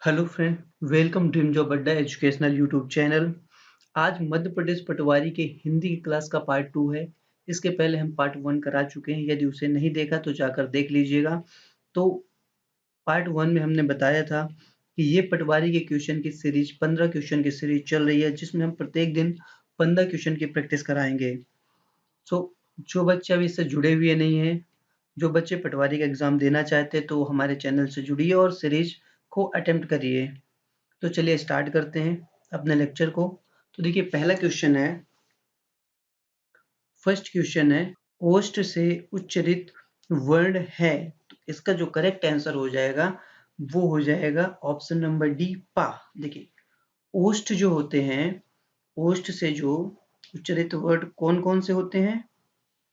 Hello friend, welcome dream job अड्डा educational YouTube channel. आज मध्य प्रदेश पटवारी के हिंदी की क्लास का पार्ट 2 है। इसके पहले हम पार्ट 1 करा चुके हैं। यदि उसे नहीं देखा तो जाकर देख लीजिएगा। तो पार्ट 1 में हमने बताया था कि ये पटवारी के क्वेश्चन की सीरीज 15 क्वेश्चन की सीरीज चल रही है, जिसमें हम प्रत्येक दिन 15 क्वेश्चन की प्रैक्टिस कराएंगे। सो जो बच्चे अभी इससे जुड़े हुए नहीं हैं, जो बच्चे पटवारी का एग्जाम देना चाहते हैं, तो हमारे चैनल से जुड़िए और सीरीज को अटेम्प्ट करिए। तो चलिए स्टार्ट करते हैं अपने लेक्चर को। तो देखिए पहला क्वेश्चन है, फर्स्ट क्वेश्चन है, ओष्ठ से उच्चरित वर्ण है। तो इसका जो करेक्ट आंसर हो जाएगा वो हो जाएगा ऑप्शन नंबर डी, पा। देखिए ओष्ठ जो होते हैं, ओष्ठ से जो उच्चरित वर्ण कौन कौन से होते हैं?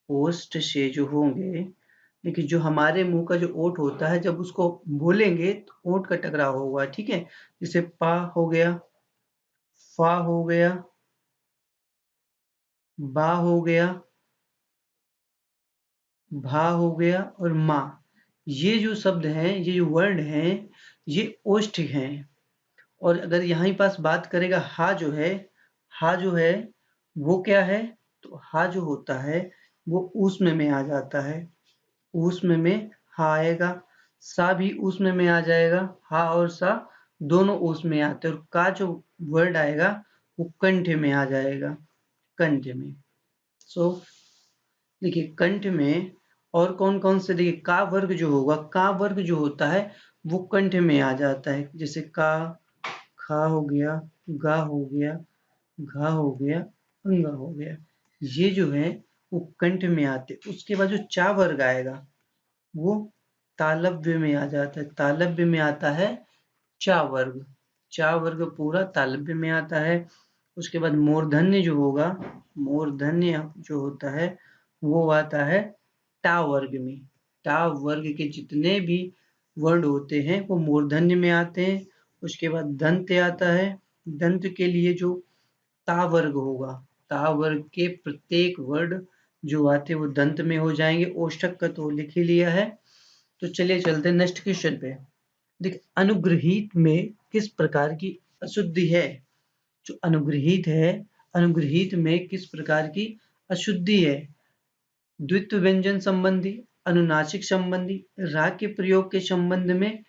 ओष्ठ से जो होंगे, देखिए जो हमारे मुंह का जो ओठ होता है, जब उसको बोलेंगे तो ओठ का टकराव होगा, ठीक है। जैसे पा हो गया, फा हो गया, बा हो गया, भा हो गया और माँ। ये जो शब्द हैं, ये जो वर्ण हैं, ये ओष्ठ हैं। और अगर यहाँ पास बात करेगा हा जो है, हा जो है वो क्या है? तो हा जो होता है वो ऊष्म में आ जाता है। ऊष्म में हा आएगा। सा भी ऊष्म में आ जाएगा। हा और सा दोनों ऊष्म में आते हैं। और का जो वर्ड आएगा वो कंठ में आ जाएगा, कंठ में। सो देखिए कंठ में और कौन कौन से, देखिए का वर्ग जो होगा, का वर्ग जो होता है वो कंठ में आ जाता है। जैसे का, खा हो गया, गा हो गया, घा हो गया, अंगा हो गया। ये जो है वो कंठ में आते। उसके बाद जो चा वर्ग आएगा वो तालव्य में आ जाता है। तालव्य में आता है चा वर्ग। चा वर्ग पूरा तालव्य में आता है। उसके बाद मूर्धन्य जो होगा, मूर्धन्य जो होता है वो आता है टा वर्ग में। टा वर्ग के जितने भी वर्ड होते हैं वो मूर्धन्य में आते हैं। उसके बाद दंत आता है। दंत के लिए जो ता वर्ग होगा, ता वर्ग के प्रत्येक वर्ड जो आते हैं वो दंत में हो जाएंगे। ओष्ठक का तो लिख ही लिया है। तो चलिए चलते हैं नेक्स्ट क्वेश्चन पे। देखिए अनुग्रहित में किस प्रकार की अशुद्धि है? जो अनुग्रहित है, अनुग्रहित में किस प्रकार की अशुद्धि है? द्वित्व व्यंजन संबंधी, अनुनासिक संबंधी, राग के प्रयोग के संबंध में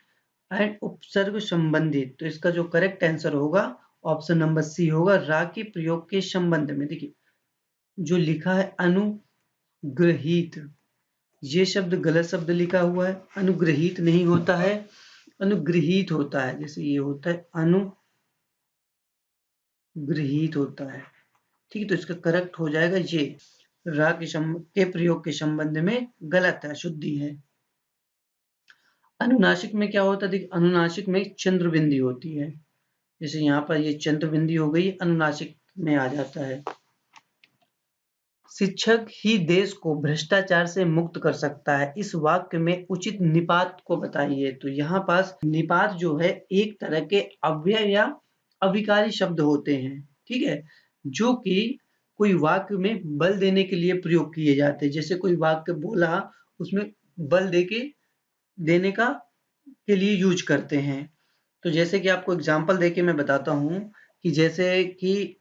एंड उपसर्ग संबंधी। तो इसका जो करेक्ट आंसर होगा ऑप्शन नंबर सी होगा, राग के प्रयोग के संबंध में। देखिए जो लिखा है अनुग्रहित, ये शब्द गलत शब्द लिखा हुआ है। अनुग्रहित नहीं होता है, अनुगृहीत होता है। जैसे ये होता है अनुगृहीत होता है, ठीक है। तो इसका करेक्ट हो जाएगा ये, रा के प्रयोग के संबंध में गलत है, शुद्धि है। अनुनासिक में क्या होता है? देखिए अनुनासिक में चंद्र बिंदी होती है। जैसे यहाँ पर ये चंद्र बिंदी हो गई, अनुनासिक में आ जाता है। शिक्षक ही देश को भ्रष्टाचार से मुक्त कर सकता है, इस वाक्य में उचित निपात को बताइए। तो यहाँ पास निपात जो है एक तरह के अव्यय या अविकारी शब्द होते हैं, ठीक है, जो कि कोई वाक्य में बल देने के लिए प्रयोग किए जाते हैं। जैसे कोई वाक्य बोला, उसमें बल देने का के लिए यूज करते हैं। तो जैसे कि आपको एग्जाम्पल देके मैं बताता हूँ कि जैसे कि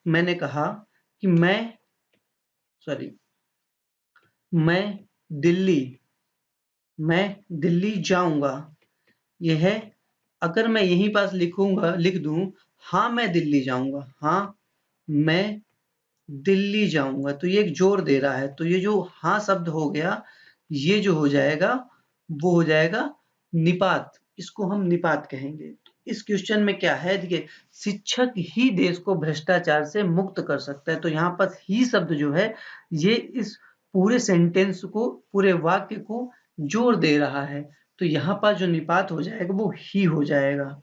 मैंने कहा कि सॉरी मैं दिल्ली मैं दिल्ली जाऊंगा। यह है, अगर मैं यहीं पास लिख दूं हाँ मैं दिल्ली जाऊंगा, हाँ मैं दिल्ली जाऊंगा, तो ये एक जोर दे रहा है। तो ये जो हाँ शब्द हो गया, ये जो हो जाएगा वो हो जाएगा निपात। इसको हम निपात कहेंगे। इस क्वेश्चन में क्या है, देखिए शिक्षक ही देश को भ्रष्टाचार से मुक्त कर सकता है। तो यहाँ पर ही शब्द जो है ये इस पूरे सेंटेंस को, पूरे वाक्य को जोर दे रहा है। तो यहाँ पर जो निपात हो जाएगा वो ही हो जाएगा।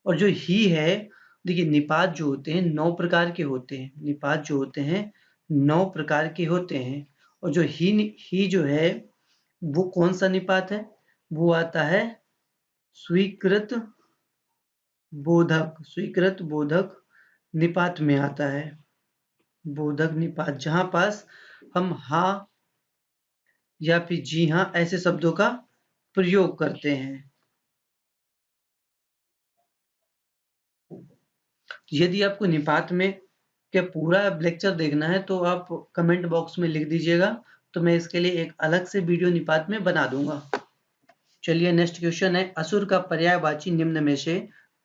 और जो ही है, देखिए निपात जो होते हैं 9 प्रकार के होते हैं। निपात जो होते हैं 9 प्रकार के होते हैं। और जो ही जो है वो कौन सा निपात है? वो आता है स्वीकृत बोधक। स्वीकृत बोधक निपात में आता है। बोधक निपात, जहां पास हम हाँ या फिर जी हाँ ऐसे शब्दों का प्रयोग करते हैं। यदि आपको निपात में क्या पूरा लेक्चर देखना है तो आप कमेंट बॉक्स में लिख दीजिएगा, तो मैं इसके लिए एक अलग से वीडियो निपात में बना दूंगा। चलिए नेक्स्ट क्वेश्चन है, असुर का पर्यायवाची निम्न में से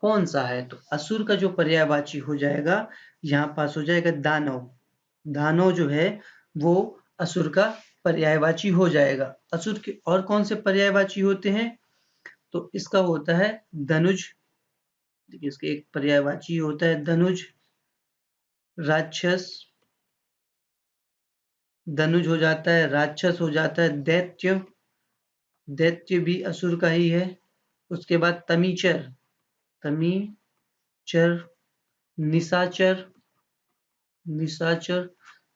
कौन सा है? तो असुर का जो पर्यायवाची हो जाएगा, यहाँ पास हो जाएगा दानव। दानव जो है वो असुर का पर्यायवाची हो जाएगा। असुर के और कौन से पर्यायवाची होते हैं? तो इसका होता है धनुज। देखिए इसके एक पर्यायवाची होता है धनुज, राक्षस, धनुज हो जाता है, राक्षस हो जाता है, दैत्य, दैत्य भी असुर का ही है। उसके बाद तमीचर, तमीचर, निशाचर, निशाचर,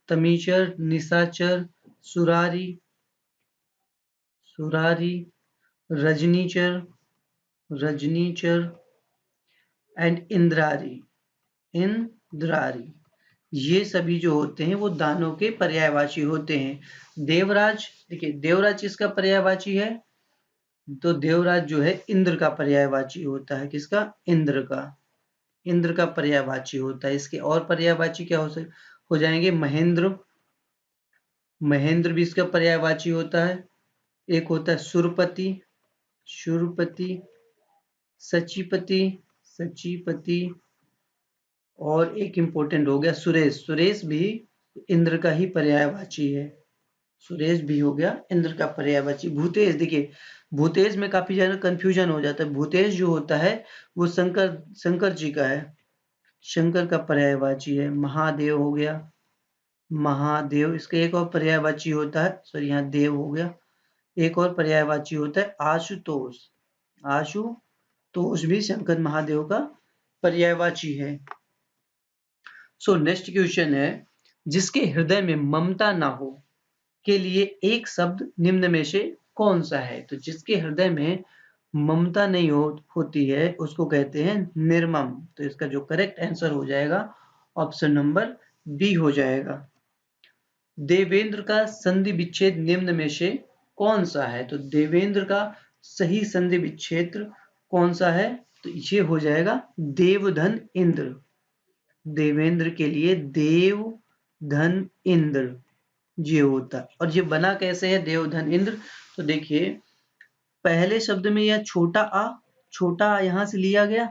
तमीचर, निशाचर, सुरारी, सुरारी, रजनीचर, रजनीचर एंड इंद्रारी, इंद्रारी। ये सभी जो होते हैं वो दानव के पर्यायवाची होते हैं। देवराज, देखिए देवराज किसका पर्यायवाची है? तो देवराज जो है इंद्र का पर्यायवाची होता है। किसका? इंद्र का, इंद्र का पर्यायवाची होता है। इसके और पर्यायवाची क्या हो जाएंगे? महेंद्र, महेंद्र भी इसका पर्यायवाची होता है। एक होता है सुरपति, सुरपति, सचीपति, सचीपति, और एक इंपॉर्टेंट हो गया सुरेश, सुरेश भी इंद्र का ही पर्यायवाची है। सुरेश भी हो गया इंद्र का पर्यायवाची। भूतेश, देखिए भूतेश में काफी ज्यादा कंफ्यूजन हो जाता है। भूतेश जो होता है वो शंकर जी का है, शंकर का पर्यायवाची है। महादेव हो गया, महादेव, इसका एक और पर्यायवाची होता है, सॉरी यहाँ देव हो गया। एक और पर्यायवाची होता है आशुतोष, आशुतोष भी शंकर महादेव का पर्यायवाची है। सो नेक्स्ट क्वेश्चन है, जिसके हृदय में ममता ना हो के लिए एक शब्द निम्न में से कौन सा है? तो जिसके हृदय में ममता नहीं होती है उसको कहते हैं निर्मम। तो इसका जो करेक्ट आंसर हो जाएगा ऑप्शन नंबर बी हो जाएगा। देवेंद्र का संधि विच्छेद निम्न में से कौन सा है? तो देवेंद्र का सही संधि विच्छेद कौन सा है? तो ये हो जाएगा देवधन इंद्र। देवेंद्र के लिए देव धन इंद्र ये होता है। और ये बना कैसे है देवधन इंद्र? तो देखिए पहले शब्द में यह छोटा आ यहां से लिया गया,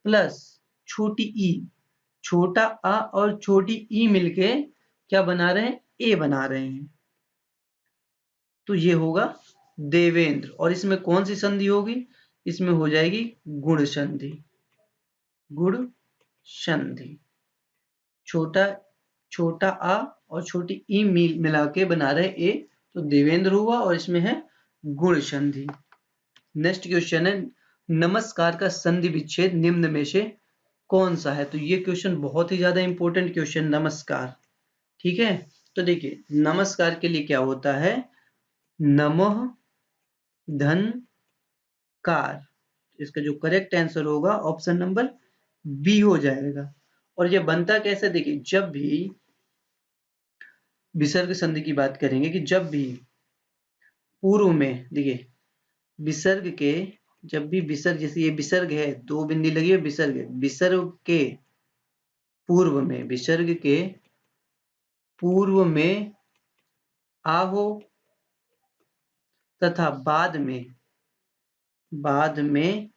प्लस छोटी ई, छोटा आ और छोटी ई मिलके क्या बना रहे हैं? ए बना रहे हैं। तो ये होगा देवेंद्र। और इसमें कौन सी संधि होगी? इसमें हो जाएगी गुण संधि, गुण संधि। छोटा आ और छोटी ई मिला के बना रहे ए, तो देवेंद्र हुआ और इसमें है गुण संधि। नेक्स्ट क्वेश्चन है, नमस्कार का संधि विच्छेद निम्न में से कौन सा है? तो ये क्वेश्चन बहुत ही ज्यादा इंपॉर्टेंट क्वेश्चन, नमस्कार। ठीक है, तो देखिए नमस्कार के लिए क्या होता है? नमः धन कार। इसका जो करेक्ट आंसर होगा ऑप्शन नंबर बी हो जाएगा। और ये बनता कैसे? देखिए जब भी विसर्ग संधि की बात करेंगे कि जब भी पूर्व में, देखिए विसर्ग के, जब भी विसर्ग, जैसे ये विसर्ग है, दो बिंदी लगी है, विसर्ग है, विसर्ग के पूर्व में, विसर्ग के पूर्व में आ हो तथा बाद में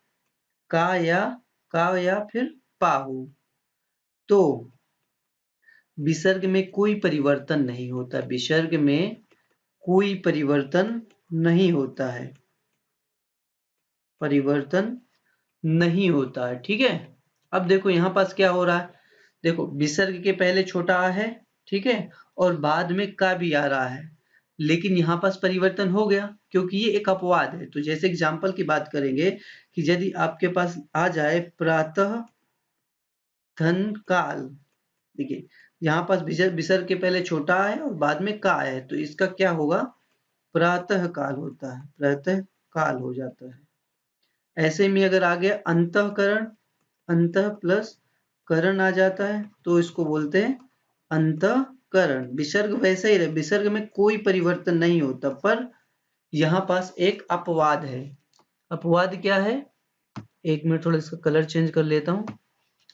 का या फिर पा हो, तो विसर्ग में कोई परिवर्तन नहीं होता, विसर्ग में कोई परिवर्तन नहीं होता है, परिवर्तन नहीं होता है। ठीक है, अब देखो यहां पास क्या हो रहा है, देखो विसर्ग के पहले छोटा आ है, ठीक है, और बाद में का भी आ रहा है, लेकिन यहाँ पास परिवर्तन हो गया क्योंकि ये एक अपवाद है। तो जैसे एग्जाम्पल की बात करेंगे कि यदि आपके पास आ जाए प्रातः धन काल, देखिए यहाँ पास विसर्ग के पहले छोटा है और बाद में का है, तो इसका क्या होगा? प्रातः काल होता है, प्रातः काल हो जाता है। ऐसे में अगर आ गया अंतःकरण, अंतः प्लस करण आ जाता है, तो इसको बोलते हैं अंतःकरण। विसर्ग वैसे ही रहे, विसर्ग में कोई परिवर्तन नहीं होता, पर यहाँ पास एक अपवाद है। अपवाद क्या है? एक मिनट, थोड़ा इसका कलर चेंज कर लेता हूं।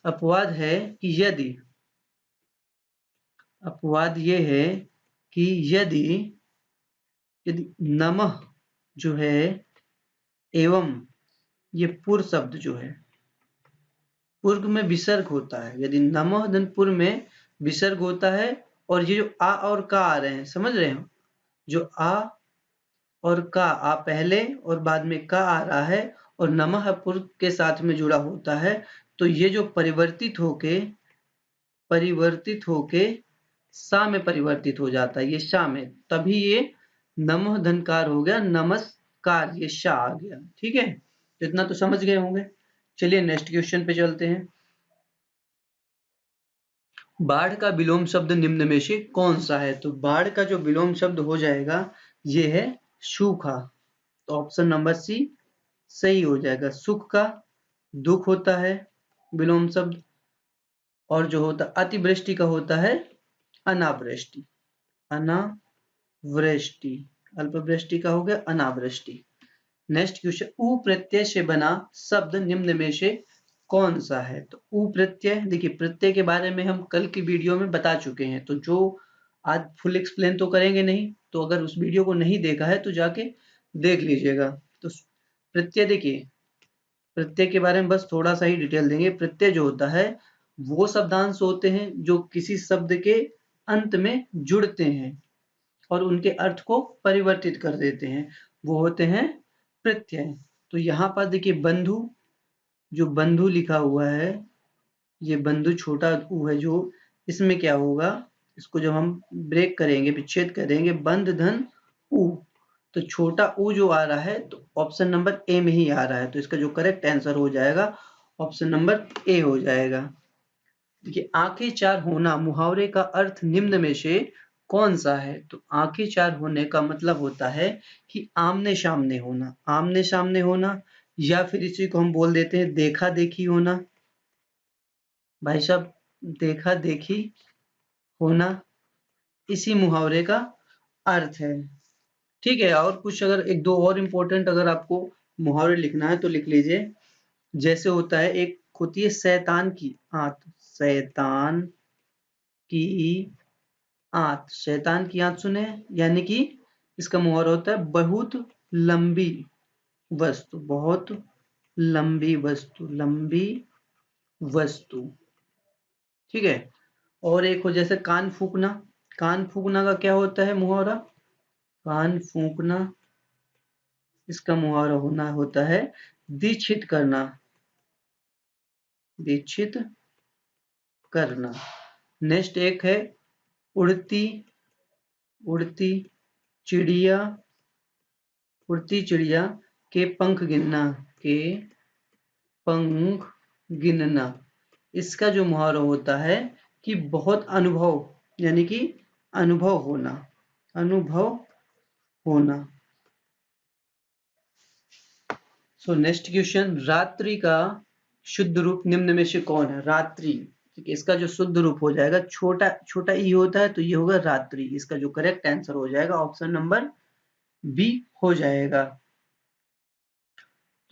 अपवाद है कि यदि, अपवाद ये है कि यदि यदि नमः जो है एवं ये पुर शब्द जो है पूर्व में विसर्ग होता है, यदि नमः धन पूर्व में विसर्ग होता है और ये जो आ और का आ रहे हैं, समझ रहे हो, जो आ और का, आ पहले और बाद में का आ रहा है और नमः पूर्व के साथ में जुड़ा होता है, तो ये जो परिवर्तित होके सा में परिवर्तित हो जाता है, ये शा में, तभी ये नमः धनकार हो गया, नमस्कार, ये शा आ गया। ठीक है, तो इतना तो समझ गए होंगे। चलिए नेक्स्ट क्वेश्चन पे चलते हैं। बाढ़ का विलोम शब्द निम्न में से कौन सा है? तो बाढ़ का जो विलोम शब्द हो जाएगा ये है सूखा, तो ऑप्शन नंबर सी सही हो जाएगा। सुख का दुख होता है विलोम शब्द, और जो होता अतिवृष्टि का होता है अनावृष्टि, अनावृष्टि, अल्पवृष्टि का हो गया अनावृष्टि। नेक्स्ट क्वेश्चन, उ प्रत्यय से बना शब्द निम्न में से कौन सा है? तो उ प्रत्यय, देखिए प्रत्यय के बारे में हम कल की वीडियो में बता चुके हैं, तो जो आज फुल एक्सप्लेन तो करेंगे नहीं, तो अगर उस वीडियो को नहीं देखा है तो जाके देख लीजिएगा। तो प्रत्यय, देखिए प्रत्यय के बारे में बस थोड़ा सा ही डिटेल देंगे। प्रत्यय जो होता है वो शब्दांश होते हैं जो किसी शब्द के अंत में जुड़ते हैं और उनके अर्थ को परिवर्तित कर देते हैं, वो होते हैं प्रत्यय। तो यहाँ पर देखिए बंधु, जो बंधु लिखा हुआ है, ये बंधु छोटा ऊ है, जो इसमें क्या होगा, इसको जब हम ब्रेक करेंगे, विच्छेद करेंगे, बंध धन ऊ, तो छोटा ऊ जो आ रहा है तो ऑप्शन नंबर ए में ही आ रहा है, तो इसका जो करेक्ट आंसर हो जाएगा ऑप्शन नंबर ए हो जाएगा। देखिए आंखें चार होना मुहावरे का अर्थ निम्न में से कौन सा है? तो आंखें चार होने का मतलब होता है कि आमने सामने होना, आमने सामने होना, या फिर इसी को हम बोल देते हैं देखा देखी होना। भाई साहब देखा देखी होना इसी मुहावरे का अर्थ है। ठीक है, और कुछ अगर एक दो और इम्पोर्टेंट अगर आपको मुहावरे लिखना है तो लिख लीजिए। जैसे होता है, एक होती है शैतान की आंत, शैतान की आंत, शैतान की आंत सुने, यानी कि इसका मुहावरा होता है बहुत लंबी वस्तु, बहुत लंबी वस्तु, लंबी वस्तु। ठीक है, और एक हो जैसे कान फूकना, कान फूकना का क्या होता है मुहावरा? कान फूकना, इसका मुहावरा होना होता है दीक्षित करना, दीक्षित करना। नेक्स्ट एक है उड़ती, उड़ती चिड़िया, उड़ती चिड़िया के पंख गिनना, के पंख गिनना। इसका जो मुहावरा होता है कि बहुत अनुभव, यानी कि अनुभव होना, अनुभव होना। सो नेक्स्ट क्वेश्चन, रात्रि का शुद्ध रूप निम्न में से कौन है? रात्रि, इसका जो शुद्ध रूप हो जाएगा, छोटा छोटा ई होता है तो ये होगा रात्रि, इसका जो करेक्ट आंसर हो जाएगा ऑप्शन नंबर बी हो जाएगा।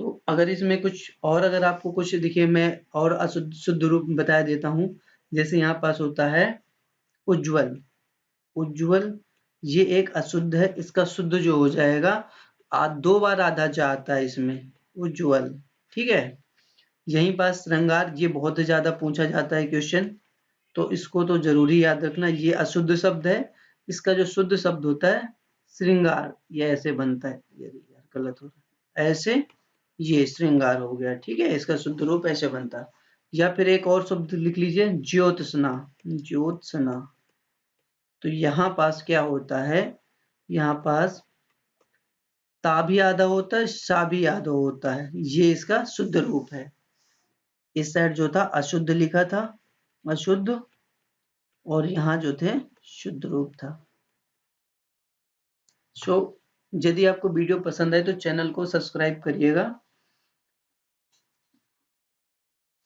तो अगर इसमें कुछ और, अगर आपको कुछ देखिए, मैं और अशुद्ध शुद्ध रूप बता देता हूँ। जैसे यहाँ पास होता है उज्ज्वल, उज्ज्वल ये एक अशुद्ध है, इसका शुद्ध जो हो जाएगा दो बार आधा जा आता है इसमें, उज्ज्वल। ठीक है, यहीं पास श्रृंगार, ये बहुत ज्यादा पूछा जाता है क्वेश्चन, तो इसको तो जरूरी याद रखना, ये अशुद्ध शब्द है, इसका जो शुद्ध शब्द होता है श्रृंगार, ये ऐसे बनता है, ये गलत हो रहा है, ऐसे, ये श्रृंगार हो गया। ठीक है, इसका शुद्ध रूप ऐसे बनता है। या फिर एक और शब्द लिख लीजिए ज्योत्सना, ज्योत्सना। तो यहाँ पास क्या होता है, यहाँ पास ता भी आधा होता है, सा भी आधा होता है, ये इसका शुद्ध रूप है। इस साइड जो था अशुद्ध लिखा था, अशुद्ध, और यहाँ जो थे शुद्ध रूप था। सो यदि आपको वीडियो पसंद आए तो चैनल को सब्सक्राइब करिएगा।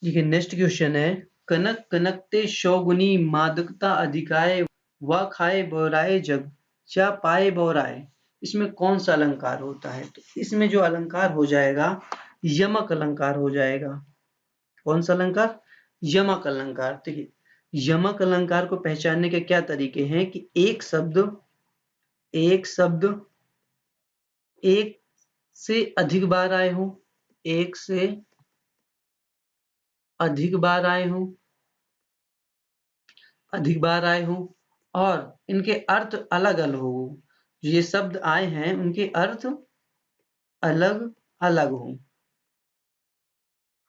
देखिए नेक्स्ट क्वेश्चन है, कनक कनकते शौगुनी मादकता अधिकाय व खाए बौराए जग चा पाए बौराए। इसमें कौन सा अलंकार होता है? तो इसमें जो अलंकार हो जाएगा यमक अलंकार हो जाएगा। कौन सा अलंकार? यमक अलंकार। देखिए, यमक अलंकार को पहचानने के क्या तरीके हैं कि एक शब्द एक से अधिक बार आए हो, एक से अधिक बार आए हो, और इनके अर्थ अलग अलग हो। ये शब्द आए हैं उनके अर्थ अलग अलग हो।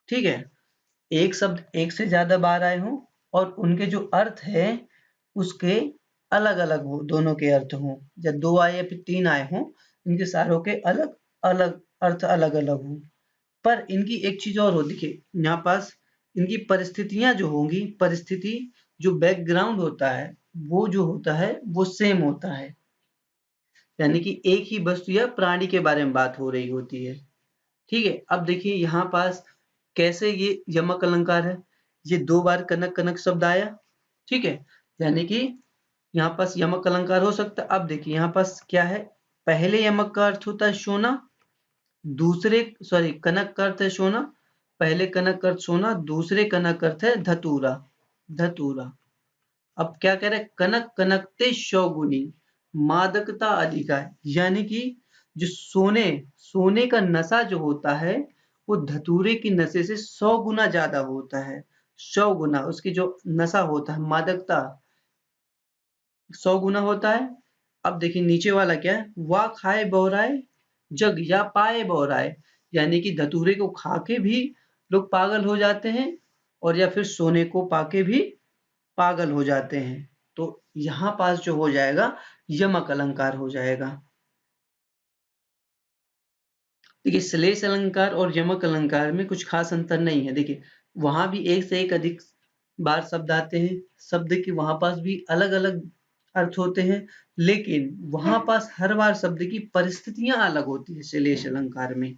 ठीक है, एक शब्द एक से ज्यादा बार आए हो और उनके जो अर्थ है उसके अलग अलग हो, दोनों के अर्थ हो। जब 2 आए या फिर 3 आए हो, इनके सारों के अलग अलग अर्थ अलग अलग हो। पर इनकी एक चीज और हो, देखिए यहाँ पास इनकी परिस्थितियां जो होंगी, परिस्थिति जो बैकग्राउंड होता है वो जो होता है वो सेम होता है। यानी कि एक ही वस्तु या प्राणी के बारे में बात हो रही होती है। ठीक है, अब देखिए यहाँ पास कैसे ये यमक अलंकार है। ये 2 बार कनक कनक शब्द आया। ठीक है, यानी कि यहाँ पास यमक अलंकार हो सकता है। अब देखिए यहाँ पास क्या है, पहले यमक का अर्थ होता है सोना, कनक का अर्थ है सोना, पहले कनक का अर्थ सोना, दूसरे कनक का अर्थ है धतूरा। धतूरा। अब क्या कह रहे हैं, कनक कनकते शौगुनी, मादकता अधिका, यानी कि जो सोने का नशा जो होता है वो धतूरे की नशे से 100 गुना ज्यादा होता है। 100 गुना उसकी जो नशा होता है, मादकता 100 गुना होता है। अब देखिए नीचे वाला क्या है, वाह खाए बौराए जग या पाए बौराए, यानी कि धतूरे को खा के भी लोग पागल हो जाते हैं और या फिर सोने को पाके भी पागल हो जाते हैं। तो यहाँ पास जो हो जाएगा यमक अलंकार हो जाएगा। देखिए श्लेष अलंकार और यमक अलंकार में कुछ खास अंतर नहीं है। देखिए वहां भी एक से एक अधिक बार शब्द आते हैं, शब्द के वहां पास भी अलग अलग अर्थ होते हैं, लेकिन वहां पास हर बार शब्द की परिस्थितियां अलग होती है श्लेष अलंकार में।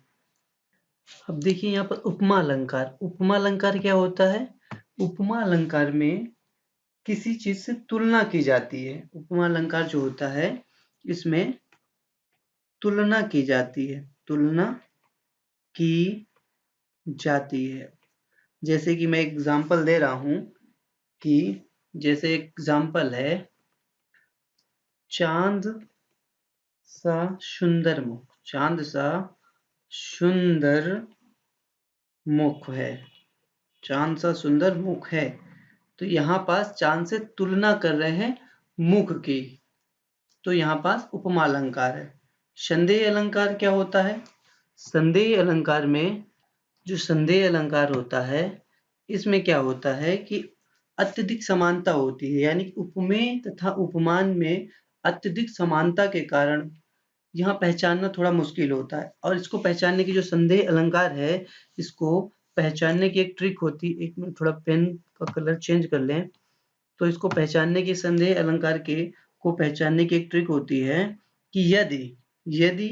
अब देखिए यहाँ पर उपमा अलंकार। उपमा अलंकार क्या होता है, उपमा अलंकार में किसी चीज से तुलना की जाती है। उपमा अलंकार जो होता है इसमें तुलना की जाती है, तुलना की जाती है। जैसे कि मैं एग्जांपल दे रहा हूं कि जैसे एग्जांपल है, चांद सा सुंदर मुख, चांद सा सुंदर मुख है, चांद सा सुंदर मुख है। तो यहाँ पास चांद से तुलना कर रहे हैं मुख की, तो यहाँ पास उपमा अलंकार है। संदेह अलंकार क्या होता है, संदेह अलंकार में जो संदेह अलंकार होता है इसमें क्या होता है कि अत्यधिक समानता होती है, यानी उपमेय तथा उपमान में अत्यधिक समानता के कारण यहाँ पहचानना थोड़ा मुश्किल होता है। और इसको पहचानने की जो संदेह अलंकार है, इसको पहचानने की एक ट्रिक होती है। एक मिनट थोड़ा पेन का कलर चेंज कर लें। तो इसको पहचानने की संदेह अलंकार के को पहचानने की एक ट्रिक होती है कि यदि यदि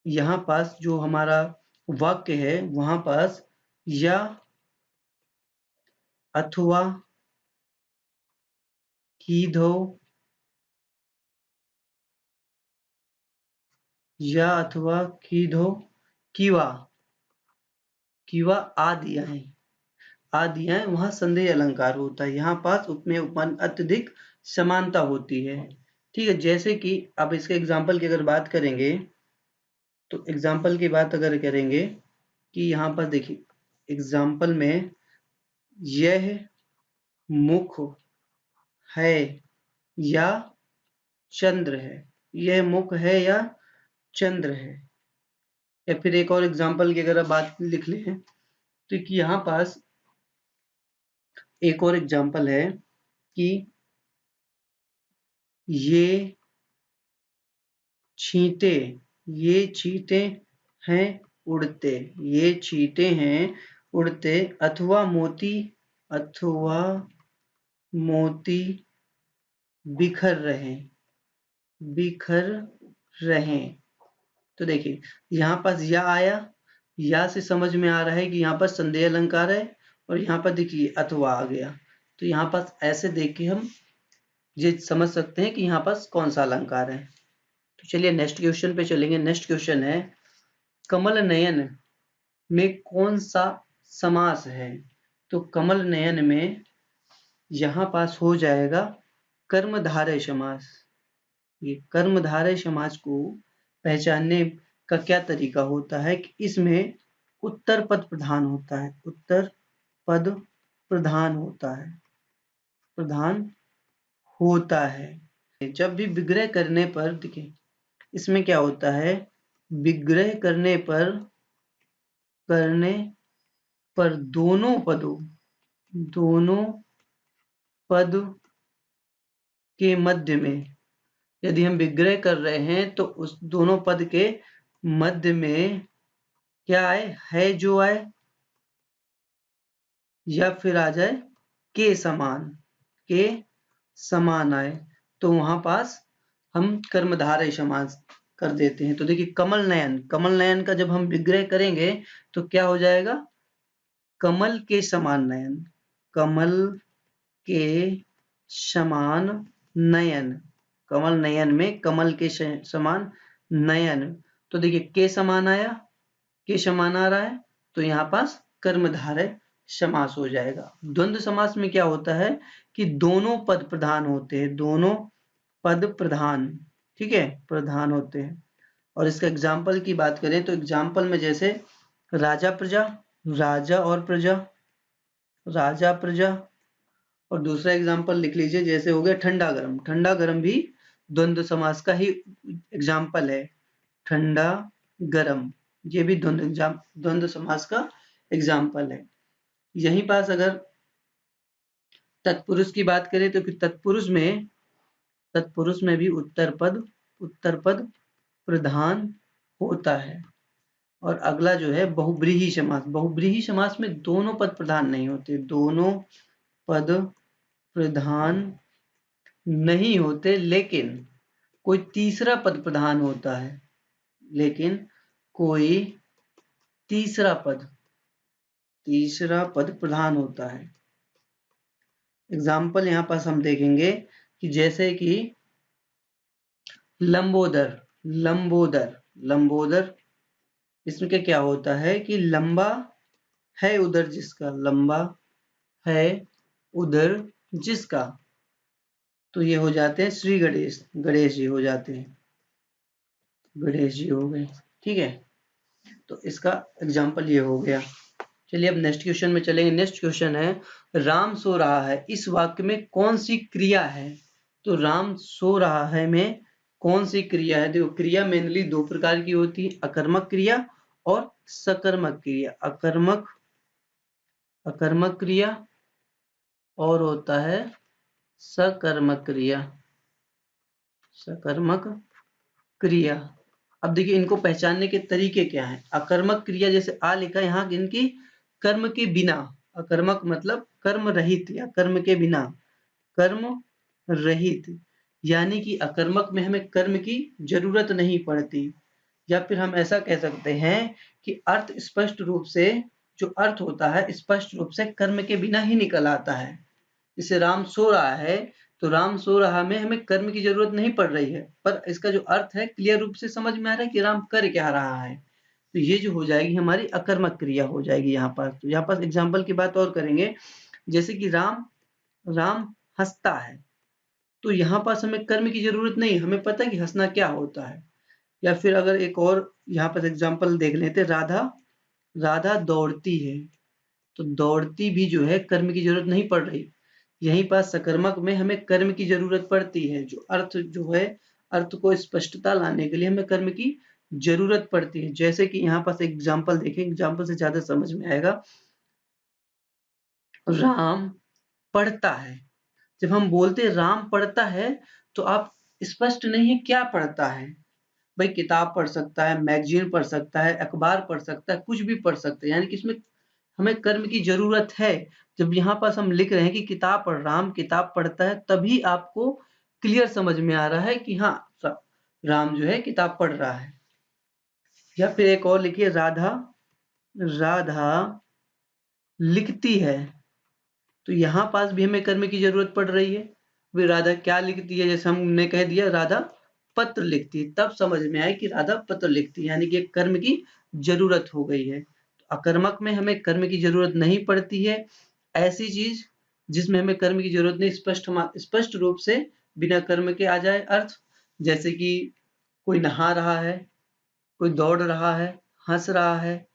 यहाँ पास जो हमारा वाक्य है वहां पास या अथवा कीधो या अथवा कीधो किवा किवा आदि आए, आदि आए, वहां संदेह अलंकार होता है। यहाँ पास उपमेय उपमान अत्यधिक समानता होती है। ठीक है, जैसे कि अब इसके एग्जाम्पल की अगर बात करेंगे, तो एग्जाम्पल की बात अगर करेंगे कि यहाँ पर देखिए एग्जाम्पल में यह मुख है या चंद्र है, यह मुख है या चंद्र है। या फिर एक और एग्जाम्पल की अगर आप बात लिख लें, तो कि यहाँ पास एक और एग्जाम्पल है कि ये छींटे, ये छींटे हैं उड़ते, ये छींटे हैं उड़ते, अथवा मोती, अथवा मोती बिखर रहे, बिखर रहे। तो देखिए यहाँ पास या आया, या से समझ में आ रहा है कि यहाँ पर संदेह अलंकार है, और यहाँ पर देखिए अथवा आ गया। तो यहाँ पास ऐसे देख के हम ये समझ सकते हैं कि यहाँ पास कौन सा अलंकार है। तो चलिए नेक्स्ट क्वेश्चन पे चलेंगे। नेक्स्ट क्वेश्चन है, कमल नयन में कौन सा समास है। तो कमल नयन में यहाँ पास हो जाएगा कर्मधारय समास। ये कर्मधारय समास को पहचानने का क्या तरीका होता है कि इसमें उत्तर पद प्रधान होता है, उत्तर पद प्रधान होता है, प्रधान होता है। जब भी विग्रह करने पर, देखिए इसमें क्या होता है, विग्रह करने पर दोनों पद के मध्य में, यदि हम विग्रह कर रहे हैं तो उस दोनों पद के मध्य में क्या आए, है जो आए, या फिर आ जाए के समान आए, तो वहां पास हम कर्मधारय समास कर देते हैं। तो देखिए कमल नयन का जब हम विग्रह करेंगे तो क्या हो जाएगा, कमल के समान नयन, कमल के समान नयन, कमल नयन में कमल के समान नयन। तो देखिए के समान आया, के समान आ रहा है, तो यहाँ पास कर्मधारय समास हो जाएगा। द्वंद्व समास में क्या होता है कि दोनों पद प्रधान होते हैं, दोनों पद प्रधान, ठीक है, प्रधान होते हैं। और इसका एग्जाम्पल की बात करें तो एग्जाम्पल में जैसे राजा प्रजा, राजा और प्रजा, राजा प्रजा, और दूसरा एग्जाम्पल लिख लीजिए जैसे हो गया ठंडा गरम, ठंडा गरम भी द्वंद्व समास का ही एग्जाम्पल है, ठंडा गरम, ये भी द्वंद्व समास का एग्जाम्पल है। यहीं पास अगर तत्पुरुष की बात करें तो तत्पुरुष में भी उत्तर पद प्रधान होता है। और अगला जो है बहुब्रीहि समास, बहुब्रीहि समास में दोनों पद प्रधान नहीं होते, दोनों पद प्रधान नहीं होते, लेकिन कोई तीसरा पद प्रधान होता है, लेकिन कोई तीसरा पद प्रधान होता है। एग्जाम्पल यहाँ पास हम देखेंगे कि जैसे कि लंबोदर, इसमें क्या होता है कि लंबा है उधर जिसका, लंबा है उधर जिसका, तो ये हो जाते हैं श्री गणेश जी हो जाते हैं, गणेश जी हो गए, ठीक है। तो इसका एग्जाम्पल ये हो गया। चलिए अब नेक्स्ट क्वेश्चन में चलेंगे। नेक्स्ट क्वेश्चन है राम सो रहा है, इस वाक्य में कौन सी क्रिया है। तो राम सो रहा है में कौन सी क्रिया है, देखो क्रिया मेनली दो प्रकार की होती है, अकर्मक क्रिया और सकर्मक क्रिया। अकर्मक क्रिया और होता है सकर्मक क्रिया। अब देखिए इनको पहचानने के तरीके क्या हैं। अकर्मक क्रिया जैसे आ लिखा है यहाँ, इनकी कर्म के बिना, अकर्मक मतलब कर्म रहित या कर्म के बिना, कर्म रहित, यानी कि अकर्मक में हमें कर्म की जरूरत नहीं पड़ती। या फिर हम ऐसा कह सकते हैं कि अर्थ स्पष्ट रूप से, जो अर्थ होता है स्पष्ट रूप से कर्म के बिना ही निकल आता है। जैसे राम सो रहा है, तो राम सो रहा में हमें कर्म की जरूरत नहीं पड़ रही है, पर इसका जो अर्थ है क्लियर रूप से समझ में आ रहा है कि राम कर क्या रहा है। तो ये जो हो जाएगी हमारी अकर्मक क्रिया हो जाएगी यहाँ पास। तो यहाँ पास एग्जाम्पल की बात और करेंगे, जैसे कि राम हंसता है, तो यहाँ पास हमें कर्म की जरूरत नहीं, हमें पता है कि हंसना क्या होता है। या फिर अगर एक और यहाँ पर एग्जाम्पल देख लेते, राधा दौड़ती है, तो दौड़ती भी जो है कर्म की जरूरत नहीं पड़ रही। यहीं पास सकर्मक में हमें कर्म की जरूरत पड़ती है, जो अर्थ जो है अर्थ को स्पष्टता लाने के लिए हमें कर्म की जरूरत पड़ती है। जैसे कि यहाँ पास एग्जाम्पल देखें, एग्जाम्पल से ज्यादा समझ में आएगा। राम पढ़ता है, जब हम बोलते राम पढ़ता है तो आप स्पष्ट नहीं है क्या पढ़ता है। भाई किताब पढ़ सकता है, मैगजीन पढ़ सकता है, अखबार पढ़ सकता है, कुछ भी पढ़ सकते हैं, यानी कि इसमें हमें कर्म की जरूरत है। जब यहाँ पास हम लिख रहे हैं कि राम किताब पढ़ता है, तभी आपको क्लियर समझ में आ रहा है कि हाँ राम जो है किताब पढ़ रहा है। या फिर एक और लिखिए, राधा लिखती है, तो यहाँ पास भी हमें कर्म की जरूरत पड़ रही है। वे राधा क्या लिखती है, जैसे हमने कह दिया राधा पत्र लिखती है, तब समझ में आए कि राधा पत्र लिखती है, यानी कि एक कर्म की जरूरत हो गई है। तो अकर्मक में हमें कर्म की जरूरत नहीं पड़ती है, ऐसी चीज जिसमें हमें कर्म की जरूरत नहीं, स्पष्ट रूप से बिना कर्म के आ जाए अर्थ, जैसे कि कोई नहा रहा है, कोई दौड़ रहा है, हंस रहा है,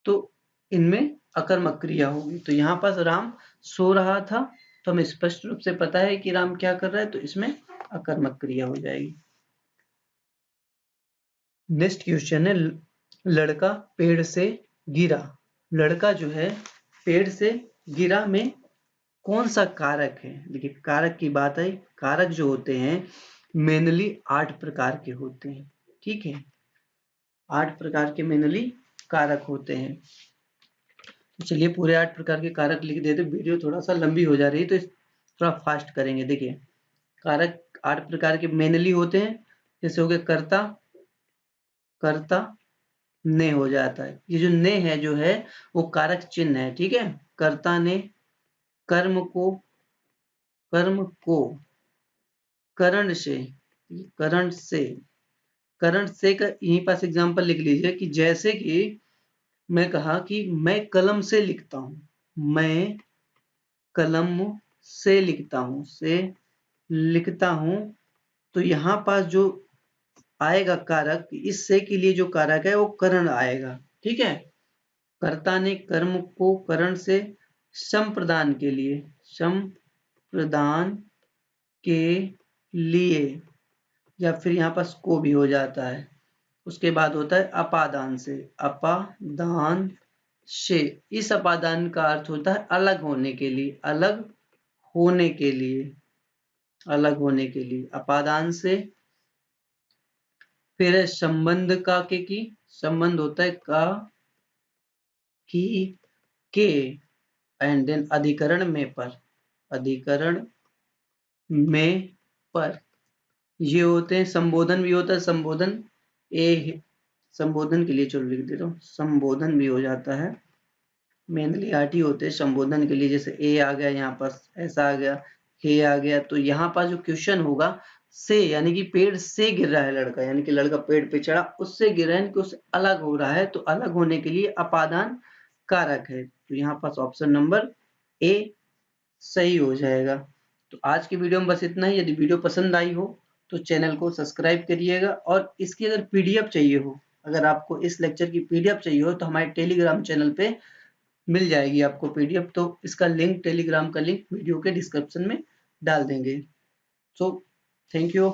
तो इनमें अकर्मक क्रिया होगी। तो यहाँ पास राम सो रहा था, तो हमें स्पष्ट रूप से पता है कि राम क्या कर रहा है, तो इसमें अकर्मक क्रिया हो जाएगी। नेक्स्ट क्वेश्चन है, लड़का पेड़ से गिरा। लड़का जो है पेड़ से गिरा में कौन सा कारक है? देखिए कारक की बात है, कारक जो होते हैं मेनली 8 प्रकार के होते हैं, ठीक है, 8 प्रकार के मेनली कारक होते हैं। तो चलिए पूरे 8 प्रकार के कारक लिख देते, वीडियो थोड़ा सा लंबी हो जा रही है तो थोड़ा फास्ट करेंगे। देखिए कारक 8 प्रकार के मेनली होते हैं, जैसे हो गए कर्ता, कर्ता ने हो जाता है, ये जो ने है जो है वो कारक चिन्ह है, ठीक है। कर्ता ने कर्म को करण से, करण से का यहीं पास एग्जांपल लिख लीजिए कि जैसे कि मैं कहा कि मैं कलम से लिखता हूं, मैं कलम से लिखता हूं, तो यहाँ पास जो आएगा कारक, इस से के लिए जो कारक है वो करण आएगा, ठीक है। कर्ता ने कर्म को करण से संप्रदान के लिए या फिर यहाँ पास को भी हो जाता है। उसके बाद होता है अपादान से, अपादान से, इस अपादान का अर्थ होता है अलग होने के लिए, अलग होने के लिए, अलग होने के लिए अपादान से। फिर है संबंध का की, संबंध होता है का की के, एंड देन अधिकरण में पर, अधिकरण में पर, ये होते हैं। संबोधन भी होता है, संबोधन ए, संबोधन के लिए चलो लिख दे रहा हूँ, संबोधन भी हो जाता है, मेनली 8 ही होते हैं संबोधन के लिए, जैसे ए आ गया, यहाँ पास ऐसा आ गया, हे आ गया। तो यहाँ पास जो क्वेश्चन होगा से, यानी कि पेड़ से गिर रहा है लड़का, यानी कि लड़का पेड़ पे चढ़ा, उससे गिर रहा है, यानी कि उससे अलग हो रहा है, तो अलग होने के लिए अपादान कारक है। तो यहाँ पास ऑप्शन नंबर ए सही हो जाएगा। तो आज की वीडियो में बस इतना ही। यदि वीडियो पसंद आई हो तो चैनल को सब्सक्राइब करिएगा, और इसकी अगर पीडीएफ चाहिए हो, अगर आपको इस लेक्चर की पीडीएफ चाहिए हो तो हमारे टेलीग्राम चैनल पे मिल जाएगी आपको पीडीएफ। तो इसका लिंक, टेलीग्राम का लिंक वीडियो के डिस्क्रिप्शन में डाल देंगे। So thank you.